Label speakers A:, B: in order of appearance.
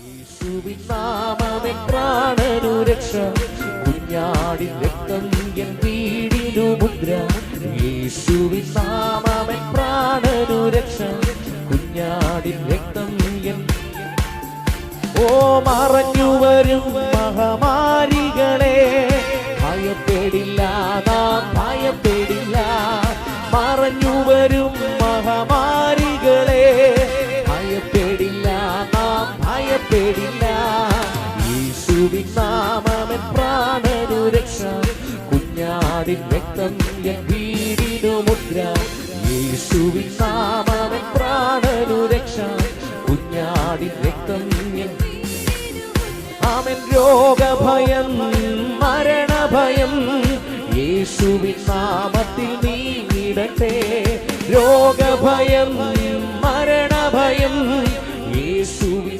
A: യേശുവിൻ നാമമേ പ്രാണനു രക്ഷ, കുഞ്ഞാടിൻ രക്തം എൻ വീടിനു മുദ്ര. യേശുവിൻ നാമമേ പ്രാണനു രക്ഷ, കുഞ്ഞാടിൻ രക്തം എൻ. ഓ മറഞ്ഞു വരും മഹാമാരികളെ ഭയപ്പെടില്ല, നാം ഭയപ്പെടില്ല. മറഞ്ഞു വരും മഹാമാരികളെ ഭയപ്പെടില്ല, നാം ഭയപ്പെടില്ല. യേശുവിൻ നാമമേ പ്രാണനു രക്ഷ, കുഞ്ഞാടിൻ രക്തം എൻ വീടിനു മുദ്ര. യേശുവിൻ നാമമേ പ്രാണനു രക്ഷ, കുഞ്ഞാടിൻ രക്തം എൻ. ആമേൻ. രോഗഭയം മരണഭയം യേശുവിൻ നാമത്തിൽ നീങ്ങിടട്ടെ. രോഗഭയം മരണഭയം യേശുവിൻ